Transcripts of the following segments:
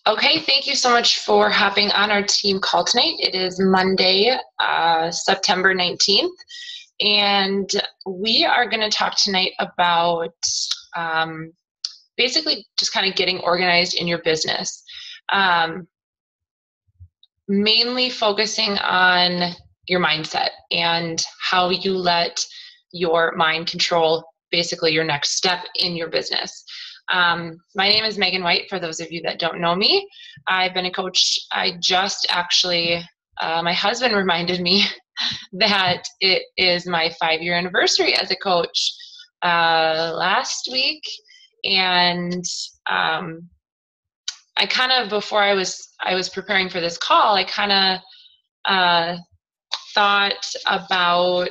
Okay, thank you so much for hopping on our team call tonight. It is Monday, September 19th, and we are going to talk tonight about um, basically just kind of getting organized in your business. Um, Mainly focusing on your mindset and how you let your mind control basically your next step in your business. My name is Megan White, for those of you that don't know me. I've been a coach. I just actually, my husband reminded me that it is my 5-year anniversary as a coach last week. And I kind of, before I was preparing for this call, I kind of uh, thought about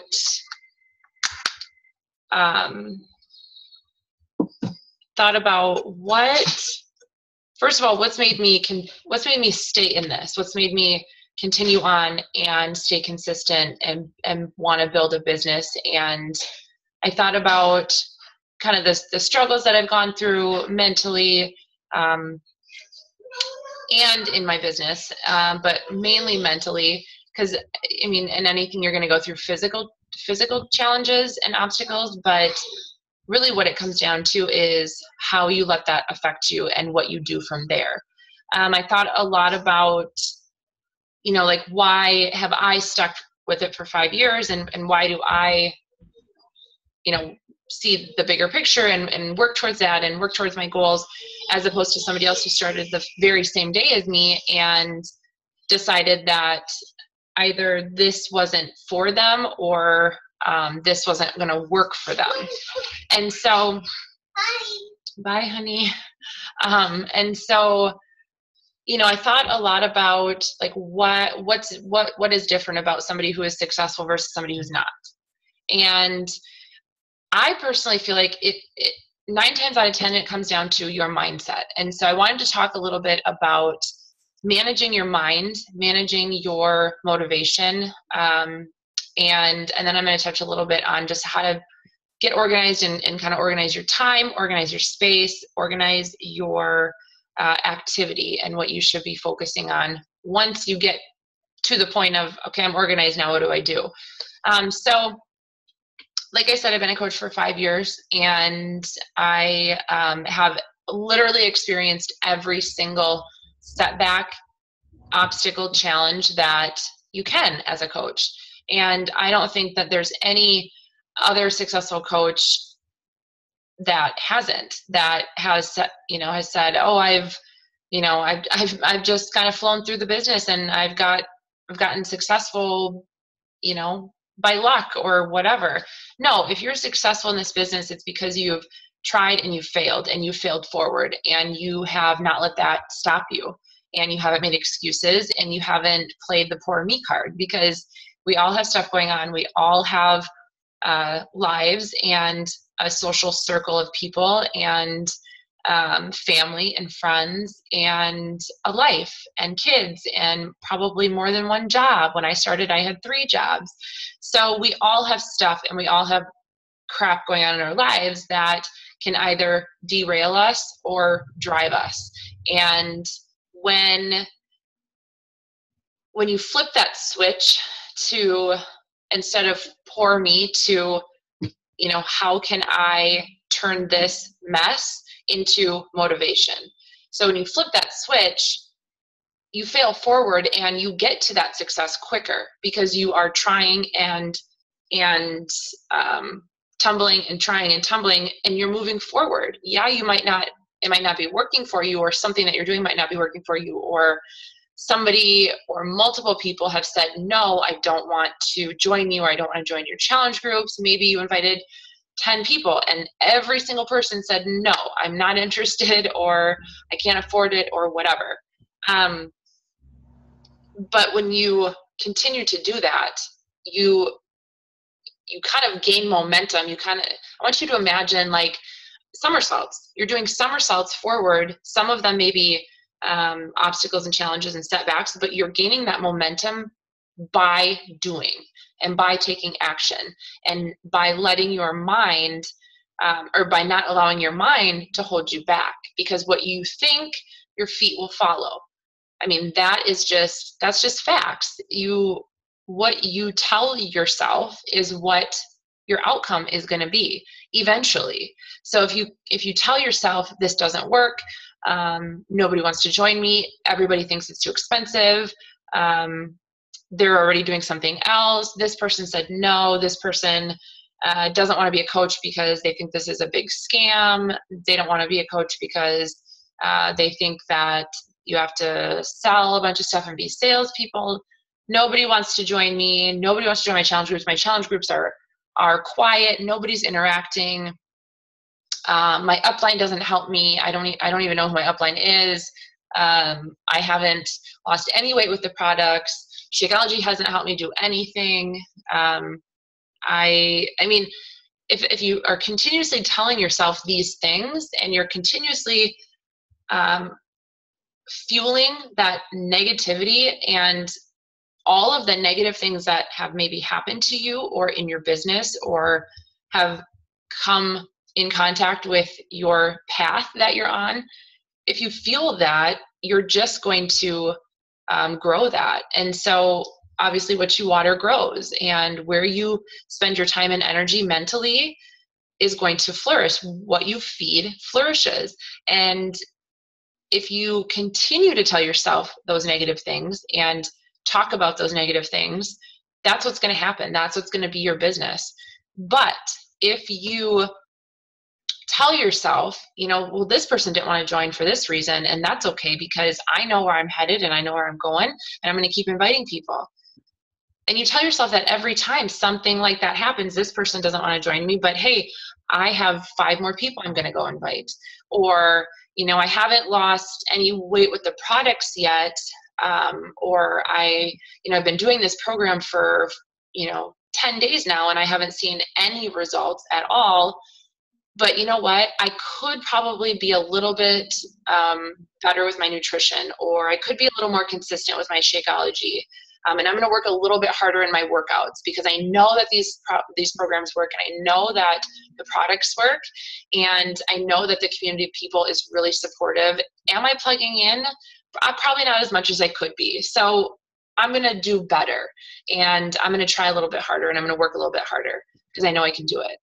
um, what, first of all, what's made me stay in this, what's made me continue on and stay consistent and want to build a business. And I thought about kind of the struggles that I've gone through mentally, and in my business, but mainly mentally, because I mean, in anything you're going to go through physical challenges and obstacles, but really what it comes down to is how you let that affect you and what you do from there. I thought a lot about, like, why have I stuck with it for 5 years, and why do I, see the bigger picture and work towards that and work towards my goals, as opposed to somebody else who started the very same day as me and decided that either this wasn't for them or this wasn't going to work for them. And so, bye, honey. And so, I thought a lot about, like, what is different about somebody who is successful versus somebody who's not. And I personally feel like it 9 times out of 10, it comes down to your mindset. And so I wanted to talk a little bit about managing your mind, managing your motivation, and then I'm going to touch a little bit on just how to get organized and kind of organize your time, organize your space, organize your activity, and what you should be focusing on once you get to the point of, okay, I'm organized now, what do I do? So like I said, I've been a coach for 5 years, and I have literally experienced every single setback, obstacle, challenge that you can as a coach. And I don't think that there's any other successful coach that has said, oh, I've just kind of flown through the business and I've gotten successful, by luck or whatever. No, if you're successful in this business, it's because you've tried and you failed forward, and you have not let that stop you, and you haven't made excuses, and you haven't played the poor me card, because we all have stuff going on. We all have lives and a social circle of people, and family and friends, and a life and kids, and probably more than one job. When I started, I had 3 jobs. So we all have stuff, and we all have crap going on in our lives that can either derail us or drive us. And when you flip that switch to, instead of poor me, to, how can I turn this mess into motivation? So when you flip that switch, you fail forward and you get to that success quicker, because you are trying and tumbling and trying and tumbling, and you're moving forward. Yeah, it might not be working for you, or something that you're doing might not be working for you, or somebody or multiple people have said, no, I don't want to join you, or I don't want to join your challenge groups. Maybe you invited 10 people and every single person said, no, I'm not interested, or I can't afford it, or whatever. But when you continue to do that, you kind of gain momentum. I want you to imagine, like, somersaults. You're doing somersaults forward. Some of them may be obstacles and challenges and setbacks, but you're gaining that momentum by doing, and by taking action, and by letting your mind, or by not allowing your mind to hold you back. Because what you think your feet will follow. I mean, that's just facts. What you tell yourself is what your outcome is going to be eventually. So if you tell yourself this doesn't work, nobody wants to join me, everybody thinks it's too expensive, they're already doing something else, this person said no, this person doesn't want to be a coach because they think this is a big scam, they don't want to be a coach because they think that you have to sell a bunch of stuff and be salespeople. Nobody wants to join me. Nobody wants to join my challenge groups. My challenge groups are quiet. Nobody's interacting. My upline doesn't help me. I don't even know who my upline is. I haven't lost any weight with the products. Shakeology hasn't helped me do anything. I mean, if you are continuously telling yourself these things and you're continuously fueling that negativity and all of the negative things that have maybe happened to you or in your business or have come in contact with your path that you're on, if you feel that, you're just going to grow that. And so obviously what you water grows, and where you spend your time and energy mentally is going to flourish. What you feed flourishes. And if you continue to tell yourself those negative things and talk about those negative things, that's what's going to happen. That's what's going to be your business. But if you tell yourself, well, this person didn't want to join for this reason, and that's okay because I know where I'm headed and I know where I'm going, and I'm going to keep inviting people. And you tell yourself that every time something like that happens, this person doesn't want to join me, but hey, I have 5 more people I'm going to go invite. Or, I haven't lost any weight with the products yet. Or I've been doing this program for, 10 days now and I haven't seen any results at all. But you know what? I could probably be a little bit better with my nutrition, or I could be a little more consistent with my Shakeology. And I'm going to work a little bit harder in my workouts because I know that these programs work, and I know that the products work, and I know that the community of people is really supportive. Am I plugging in? Probably not as much as I could be. So I'm going to do better, and I'm going to try a little bit harder, and I'm going to work a little bit harder because I know I can do it.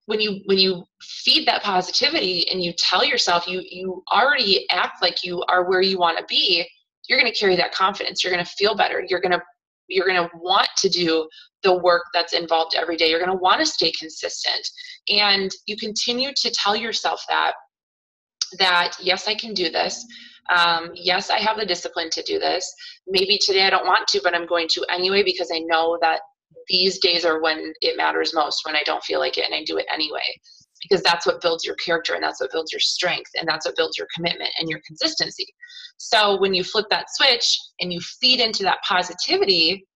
When you feed that positivity and you tell yourself you already act like you are where you want to be, you're going to carry that confidence. You're going to feel better. You're going to want to do the work that's involved every day. You're going to want to stay consistent. And you continue to tell yourself that yes, I can do this. Yes, I have the discipline to do this. Maybe today I don't want to, but I'm going to anyway because I know that these days are when it matters most, when I don't feel like it, and I do it anyway. Because that's what builds your character, and that's what builds your strength, and that's what builds your commitment and your consistency. So when you flip that switch and you feed into that positivity,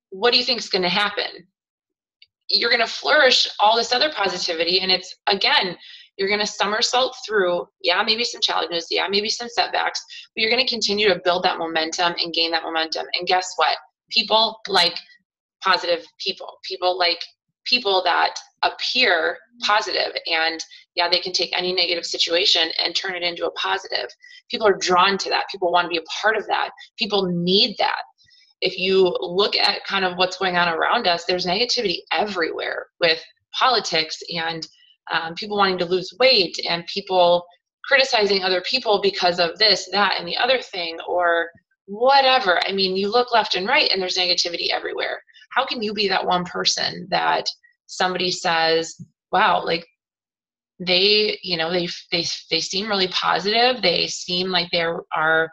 what do you think is going to happen? You're going to flourish all this other positivity, and it's, again, you're going to somersault through, maybe some challenges, maybe some setbacks, but you're going to continue to build that momentum and gain that momentum. And guess what? People like positive people. People like people that appear positive, and they can take any negative situation and turn it into a positive. People are drawn to that. People want to be a part of that. People need that. If you look at kind of what's going on around us, there's negativity everywhere with politics and people wanting to lose weight and people criticizing other people because of this, that, and the other thing, or whatever. I mean, you look left and right and there's negativity everywhere. How can you be that one person that somebody says, wow, like they seem really positive. They seem like they are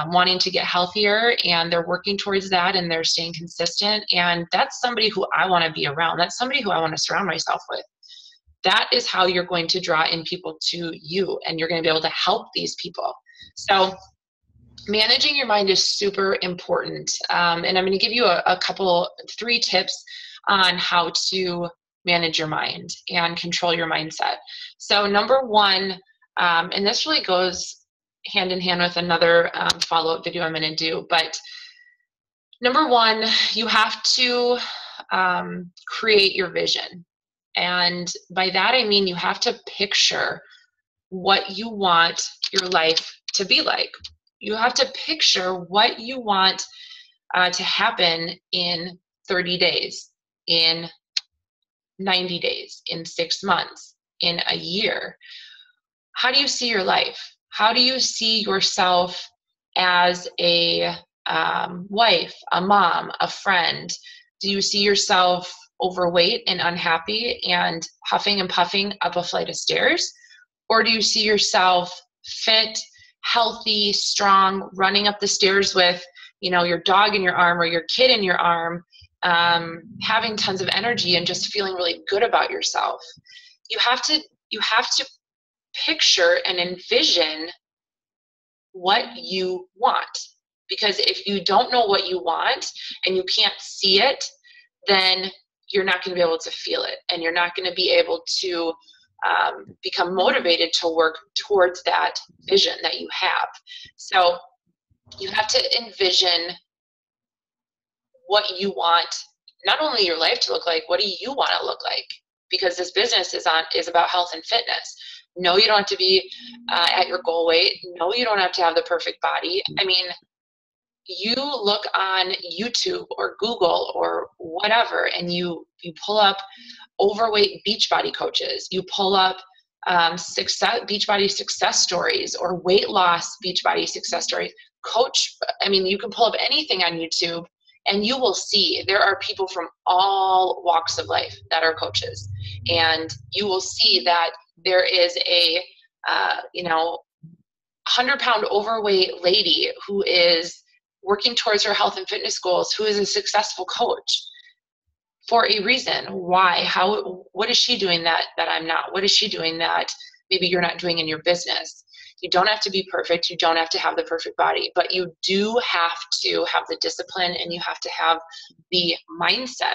wanting to get healthier, and they're working towards that, and they're staying consistent. And that's somebody who I want to be around. That's somebody who I want to surround myself with. That is how you're going to draw in people to you, and you're going to be able to help these people. So managing your mind is super important. And I'm going to give you a 3 tips on how to manage your mind and control your mindset. So number 1, and this really goes hand in hand with another follow-up video I'm going to do, but number 1, you have to create your vision. And by that, I mean, you have to picture what you want your life to be like. You have to picture what you want to happen in 30 days, in 90 days, in 6 months, in a year. How do you see your life? How do you see yourself as a wife, a mom, a friend? Do you see yourself overweight and unhappy and huffing and puffing up a flight of stairs? Or do you see yourself fit, healthy, strong, running up the stairs with, your dog in your arm or your kid in your arm, having tons of energy and just feeling really good about yourself? You have to picture and envision what you want. Because if you don't know what you want and you can't see it, then you're not going to be able to feel it, and you're not going to be able to become motivated to work towards that vision that you have. So you have to envision what you want, not only your life to look like, what do you want to look like? Because this business is about health and fitness. No, you don't have to be at your goal weight. No, you don't have to have the perfect body. I mean, you look on YouTube or Google or whatever, and you pull up overweight Beachbody coaches. You pull up Beachbody success stories or weight loss Beachbody success stories. You can pull up anything on YouTube, and you will see there are people from all walks of life that are coaches. And you will see that there is a 100-pound overweight lady who is working towards her health and fitness goals, who is a successful coach for a reason. Why? What is she doing that I'm not? What is she doing that maybe you're not doing in your business? You don't have to be perfect. You don't have to have the perfect body, but you do have to have the discipline, and you have to have the mindset,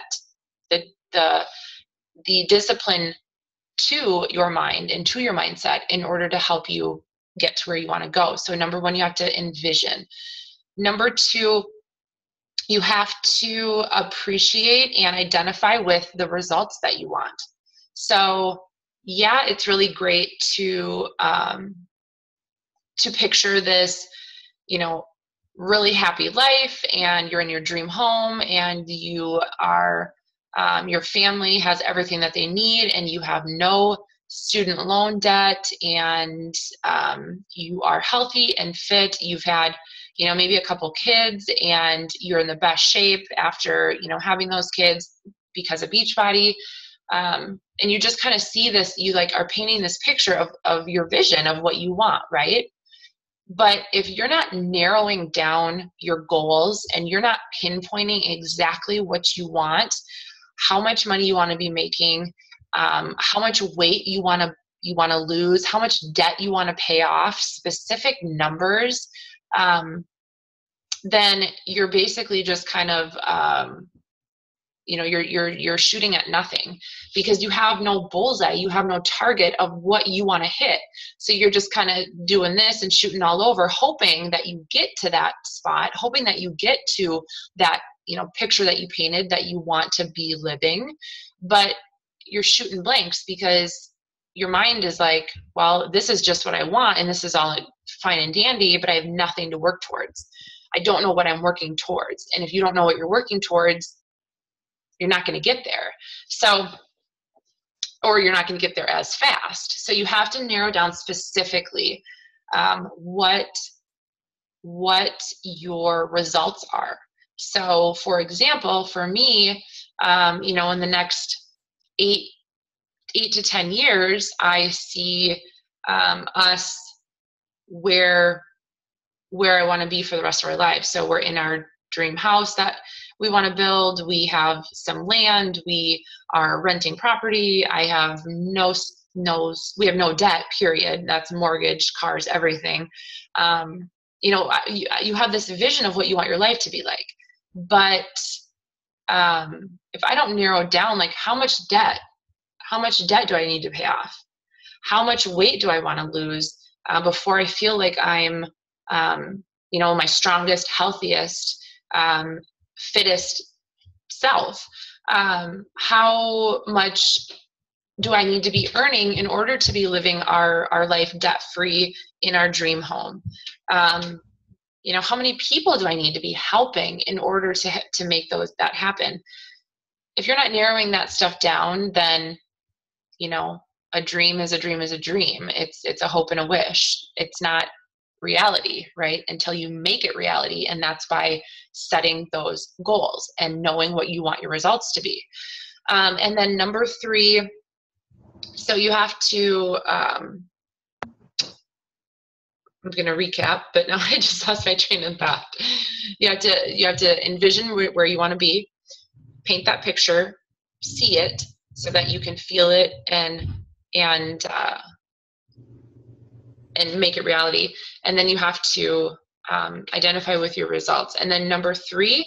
the discipline to your mind and to your mindset in order to help you get to where you want to go. So number one, you have to envision. Number two, you have to appreciate and identify with the results that you want. So yeah, it's really great to picture this, really happy life, and you're in your dream home, and you are, your family has everything that they need, and you have no student loan debt, and you are healthy and fit. You've had, maybe a couple kids, and you're in the best shape after, having those kids because of Beachbody. And you just kind of see this, you are painting this picture of your vision of what you want, right? But if you're not narrowing down your goals and you're not pinpointing exactly what you want, how much money you want to be making, how much weight you want to lose, how much debt you want to pay off, specific numbers, then you're basically just kind of you're shooting at nothing, because you have no bullseye, you have no target of what you want to hit. So you're just kind of doing this and shooting all over, hoping that you get to that spot, hoping that you get to that picture that you painted that you want to be living. But you're shooting blanks, because your mind is like, well, this is just what I want, and this is all fine and dandy, but I have nothing to work towards. I don't know what I'm working towards. And if you don't know what you're working towards, you're not going to get there. So, or you're not going to get there as fast. So you have to narrow down specifically what your results are. So for example, for me, in the next 8 to 10 years, I see us where I want to be for the rest of our lives. So we're in our dream house that we want to build. We have some land. We are renting property. I have we have no debt, period. That's mortgage, cars, everything. You have this vision of what you want your life to be like. But if I don't narrow down, how much debt do I need to pay off? How much weight do I want to lose before I feel like I'm, my strongest, healthiest, fittest self? How much do I need to be earning in order to be living our life debt-free in our dream home? How many people do I need to be helping in order to make that happen? If you're not narrowing that stuff down, then, a dream is a dream is a dream. It's a hope and a wish. It's not reality, right? Until you make it reality. And that's by setting those goals and knowing what you want your results to be. And then number 3, so you have to, I'm going to recap, but now I just lost my train of thought. You have to envision where you want to be, paint that picture, see it so that you can feel it and make it reality. And then you have to identify with your results. And then number 3,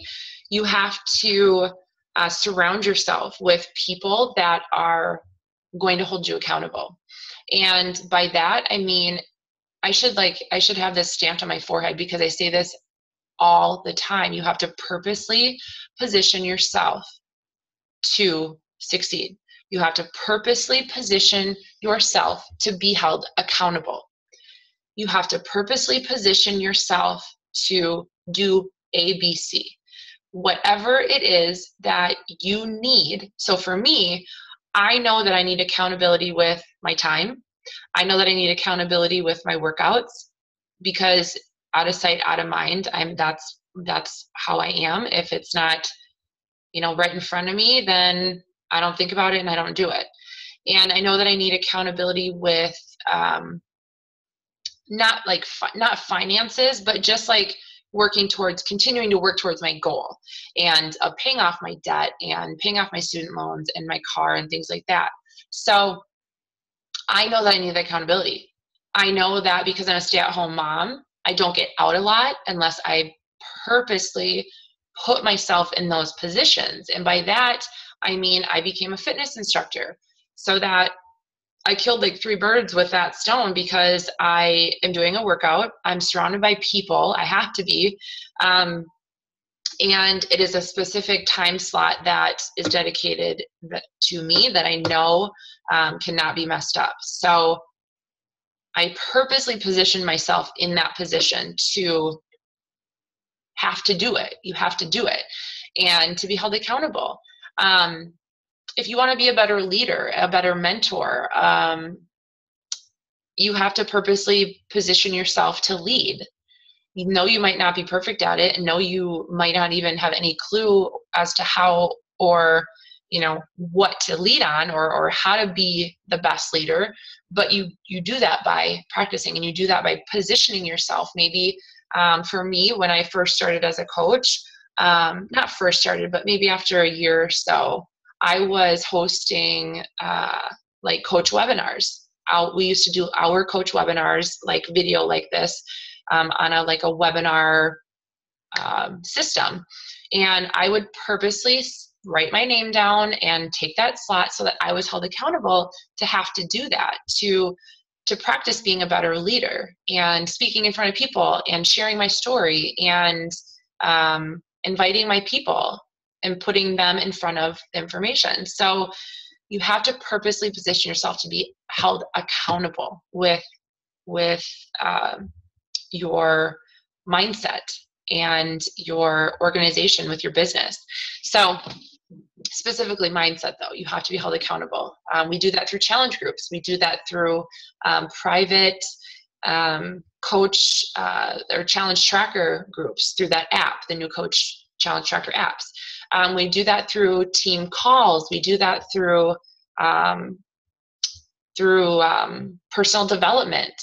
you have to surround yourself with people that are going to hold you accountable. And by that, I mean, I should have this stamped on my forehead because I say this all the time. You have to purposely position yourself to succeed. You have to purposely position yourself to be held accountable. You have to purposely position yourself to do ABC. Whatever it is that you need. So for me, I know that I need accountability with my time. I know that I need accountability with my workouts because out of sight, out of mind, that's how I am. If it's not, right in front of me, then I don't think about it and I don't do it. And I know that I need accountability with not finances, but just like continuing to work towards my goal and paying off my debt and paying off my student loans and my car and things like that. So I know that I need that accountability. I know that because I'm a stay-at-home mom, I don't get out a lot unless I purposely put myself in those positions. And by that, I mean I became a fitness instructor so that I killed like 3 birds with that stone because I am doing a workout. I'm surrounded by people. I have to be. And it is a specific time slot that is dedicated to me that I know cannot be messed up. So I purposely position myself in that position to have to do it. You have to do it and to be held accountable. If you want to be a better leader, a better mentor, you have to purposely position yourself to lead. You know you might not be perfect at it, and know you might not even have any clue as to how or what to lead on or how to be the best leader, but you do that by practicing, and you do that by positioning yourself. Maybe for me, when I first started as a coach, not first started, but maybe after a year or so, I was hosting like coach webinars. We used to do our coach webinars, like video like this, on a webinar system. And I would purposely write my name down and take that slot so that I was held accountable to have to do that, to practice being a better leader and speaking in front of people and sharing my story and inviting my people and putting them in front of information. So you have to purposely position yourself to be held accountable with your mindset and your organization, with your business. So specifically mindset, though, you have to be held accountable. We do that through challenge groups. We do that through private coach or challenge tracker groups through that app, the new coach challenge tracker apps. We do that through team calls. We do that through personal development.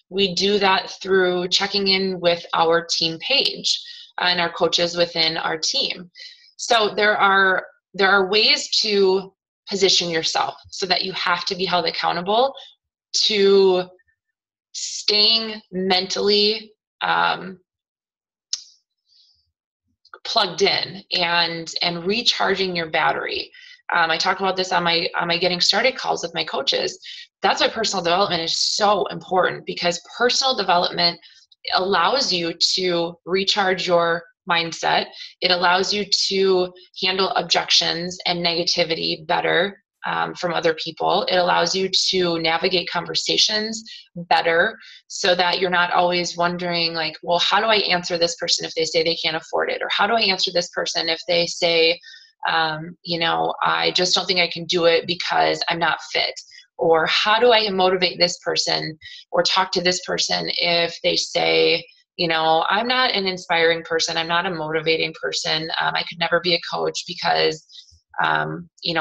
We do that through checking in with our team page and our coaches within our team. So there are ways to position yourself so that you have to be held accountable to staying mentally plugged in and recharging your battery. I talk about this on my getting started calls with my coaches. That's why personal development is so important, because personal development allows you to recharge your mindset. It allows you to handle objections and negativity better from other people. It allows you to navigate conversations better so that you're not always wondering like, well, how do I answer this person if they say they can't afford it? Or how do I answer this person if they say, I just don't think I can do it because I'm not fit? Or how do I motivate this person or talk to this person if they say, I'm not an inspiring person. I'm not a motivating person. I could never be a coach because I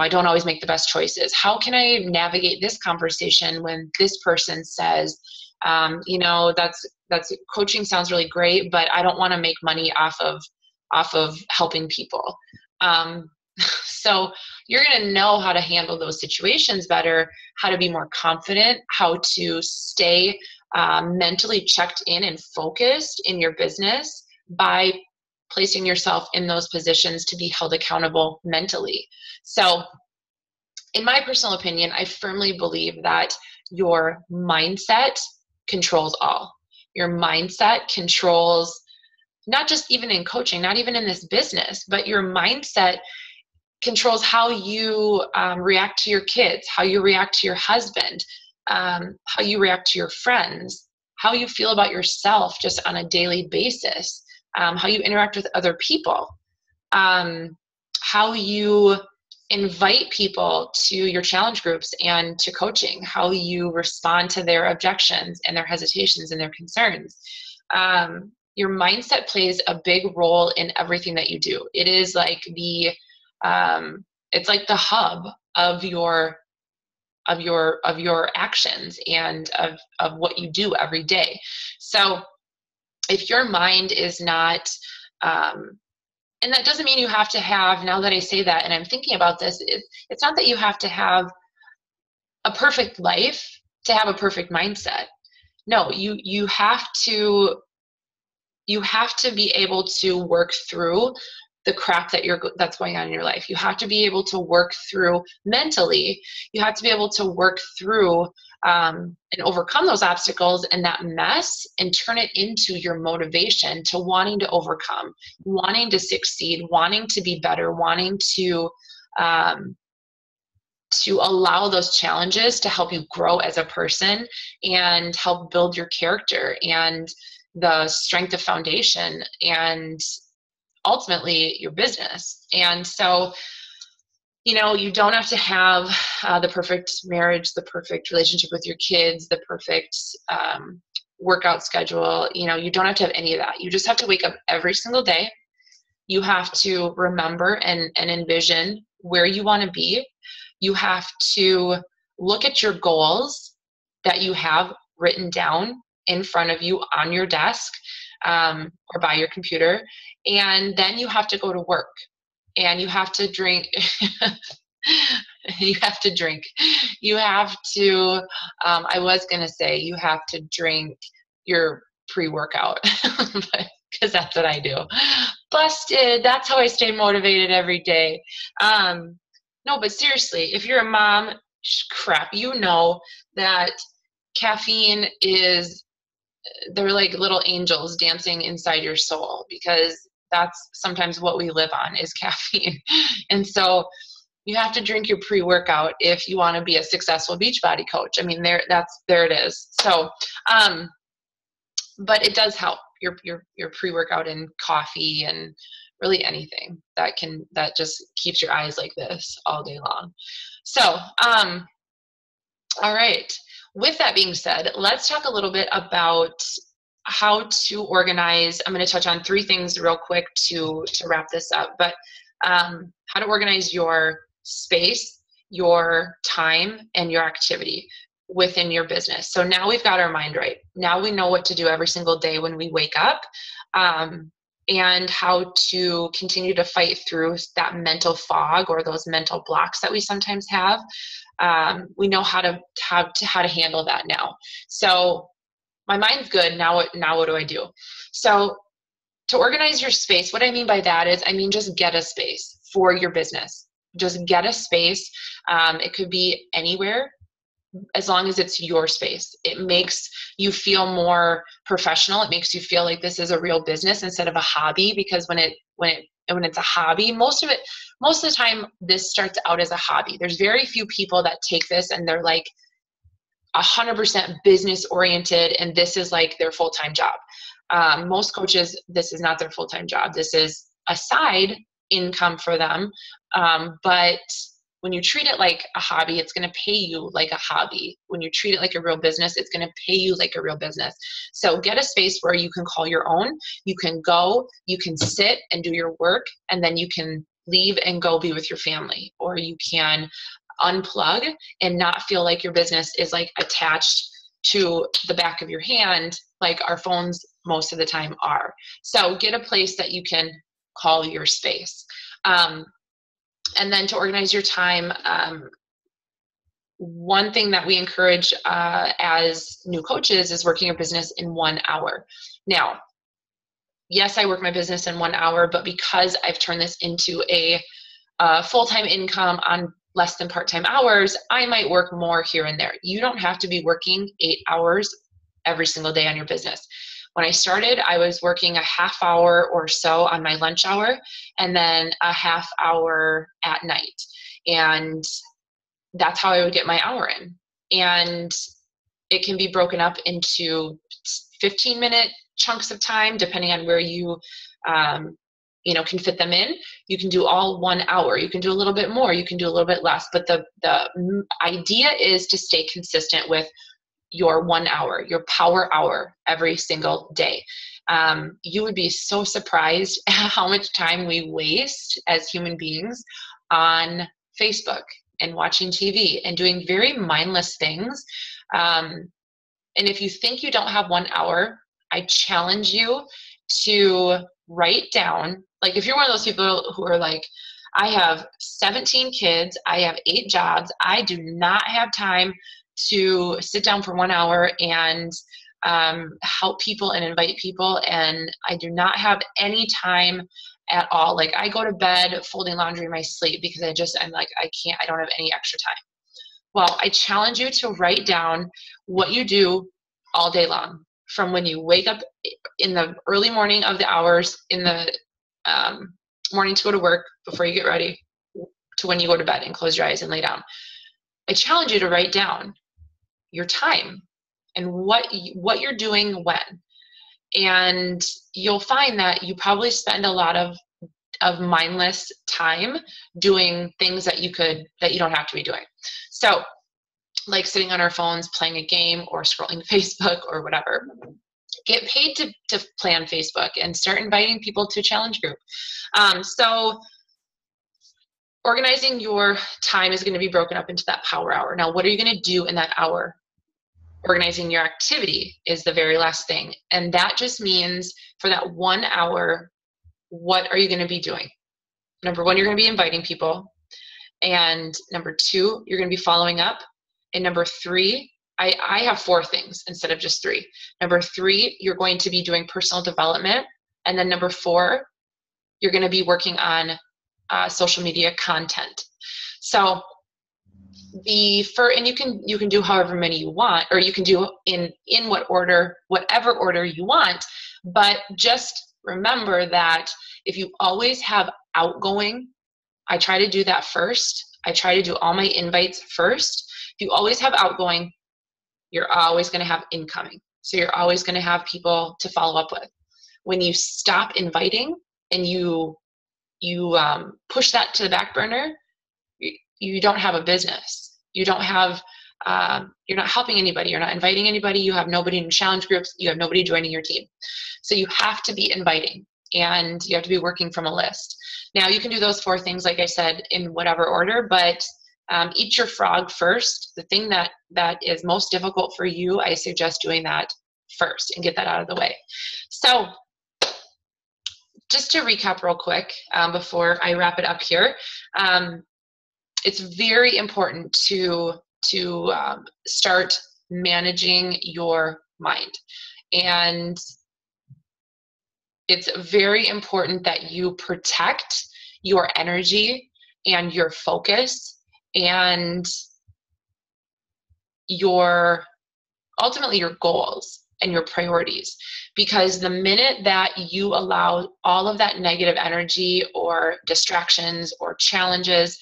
don't always make the best choices. How can I navigate this conversation when this person says, that's coaching sounds really great, but I don't want to make money off of helping people. So you're going to know how to handle those situations better, how to be more confident, how to stay mentally checked in and focused in your business by placing yourself in those positions to be held accountable mentally. So in my personal opinion, I firmly believe that your mindset controls all. Your mindset controls, not just even in coaching, not even in this business, but your mindset controls how you react to your kids, how you react to your husband, how you react to your friends, how you feel about yourself just on a daily basis, how you interact with other people, how you invite people to your challenge groups and to coaching, how you respond to their objections and their hesitations and their concerns. Your mindset plays a big role in everything that you do. It is like it's like the hub of your actions and of what you do every day. So if your mind is not, and that doesn't mean you have to have, now that I say that and I'm thinking about this, it's not that you have to have a perfect life to have a perfect mindset. No, you have to be able to work through the crap that's going on in your life. You have to be able to work through mentally. You have to be able to work through and overcome those obstacles and that mess and turn it into your motivation to wanting to overcome, wanting to succeed, wanting to be better, wanting to allow those challenges to help you grow as a person and help build your character and the strength of foundation and ultimately your business. And so, you don't have to have the perfect marriage, the perfect relationship with your kids, the perfect workout schedule. You don't have to have any of that. You just have to wake up every single day. You have to remember and envision where you want to be. You have to look at your goals that you have written down in front of you on your desk or by your computer. And then you have to go to work and you have to drink. You have to drink. You have to, I was going to say, you have to drink your pre-workout because that's what I do. Busted. That's how I stay motivated every day. No, but seriously, if you're a mom, crap, that caffeine they're like little angels dancing inside your soul, because that's sometimes what we live on is caffeine. And so you have to drink your pre-workout if you want to be a successful Beachbody coach. I mean, there it is. So, but it does help your pre-workout and coffee and really anything that just keeps your eyes like this all day long. So, all right. With that being said, let's talk a little bit about how to organize. I'm going to touch on 3 things real quick to wrap this up, but how to organize your space, your time, and your activity within your business. So now we've got our mind right. Now we know what to do every single day when we wake up, and how to continue to fight through that mental fog or those mental blocks that we sometimes have. We know how to handle that now. So my mind's good. Now what do I do? So to organize your space, what I mean by that is, just get a space for your business. Just get a space. It could be anywhere, as long as it's your space. It makes you feel more professional. It makes you feel like this is a real business instead of a hobby, because when it and when it's a hobby, most of the time, this starts out as a hobby. There's very few people that take this and they're like 100% business oriented, and this is like their full-time job. Most coaches, this is not their full-time job. This is a side income for them. But when you treat it like a hobby, it's going to pay you like a hobby. When you treat it like a real business, it's going to pay you like a real business. So get a space where you can call your own. You can go, you can sit and do your work, and then you can leave and go be with your family, or you can unplug and not feel like your business is like attached to the back of your hand like our phones most of the time are. So get a place that you can call your space. And then to organize your time, one thing that we encourage as new coaches is working your business in 1 hour. Now, yes, I work my business in 1 hour, but because I've turned this into a full-time income on less than part-time hours, I might work more here and there. You don't have to be working 8 hours every single day on your business. When I started, I was working a half hour or so on my lunch hour, and then a half hour at night. And that's how I would get my hour in. And it can be broken up into 15-minute chunks of time, depending on where you can fit them in. You can do all 1 hour. You can do a little bit more. You can do a little bit less. But the idea is to stay consistent with your 1 hour, your power hour every single day. You would be so surprised at how much time we waste as human beings on Facebook and watching TV and doing very mindless things. And if you think you don't have 1 hour, I challenge you to write down, like if you're one of those people who are like, I have 17 kids, I have 8 jobs, I do not have time to sit down for 1 hour and help people and invite people, and I do not have any time at all. Like I go to bed folding laundry in my sleep because I'm like, I don't have any extra time. Well, I challenge you to write down what you do all day long, from when you wake up in the early morning of the hours in the morning to go to work before you get ready, to when you go to bed and close your eyes and lay down. I challenge you to write down your time and what you're doing when. And you'll find that you probably spend a lot of mindless time doing things that you don't have to be doing. So like sitting on our phones, playing a game, or scrolling Facebook or whatever. Get paid to plan Facebook and start inviting people to challenge group. So organizing your time is going to be broken up into that power hour. Now, what are you going to do in that hour? Organizing your activity is the very last thing. And that just means for that 1 hour, what are you going to be doing? Number one, you're going to be inviting people. And number two, you're going to be following up. And number three, I have 4 things instead of just 3. Number 3, you're going to be doing personal development. And then number 4, you're going to be working on social media content. So and you can do however many you want, or you can do in whatever order you want. But just remember that if you always have outgoing, I try to do that first. I try to do all my invites first. If you always have outgoing, you're always going to have incoming. So you're always going to have people to follow up with. When you stop inviting and you push that to the back burner, you don't have a business. You don't have, you're not helping anybody. You're not inviting anybody. You have nobody in challenge groups. You have nobody joining your team. So you have to be inviting, and you have to be working from a list. Now you can do those 4 things, like I said, in whatever order, but eat your frog first. The thing that is most difficult for you, I suggest doing that first and get that out of the way. So just to recap real quick before I wrap it up here, it's very important to start managing your mind. And it's very important that you protect your energy and your focus and your ultimately your goals and your priorities. Because the minute that you allow all of that negative energy or distractions or challenges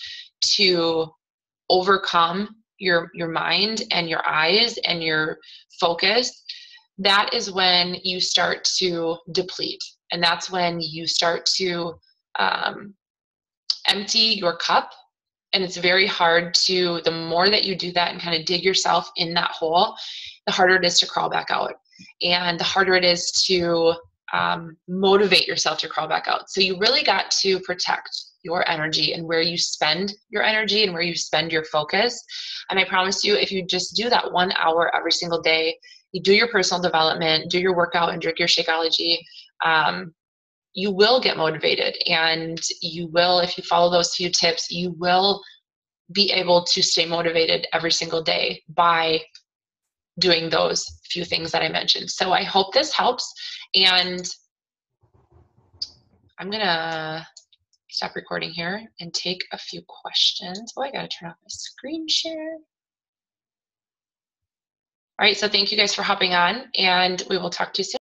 to overcome your mind and your eyes and your focus, that is when you start to deplete. And that's when you start to empty your cup. And it's very hard to, the more that you do that and kind of dig yourself in that hole, the harder it is to crawl back out. And the harder it is to motivate yourself to crawl back out. So you really got to protect your energy and where you spend your energy and where you spend your focus. And I promise you, if you just do that 1 hour every single day, you do your personal development, do your workout, and drink your Shakeology, you will get motivated. And you will, if you follow those few tips, you will be able to stay motivated every single day by doing those few things that I mentioned. So I hope this helps. And I'm going to stop recording here and take a few questions. Oh, I got to turn off my screen share. All right, so thank you guys for hopping on, and we will talk to you soon.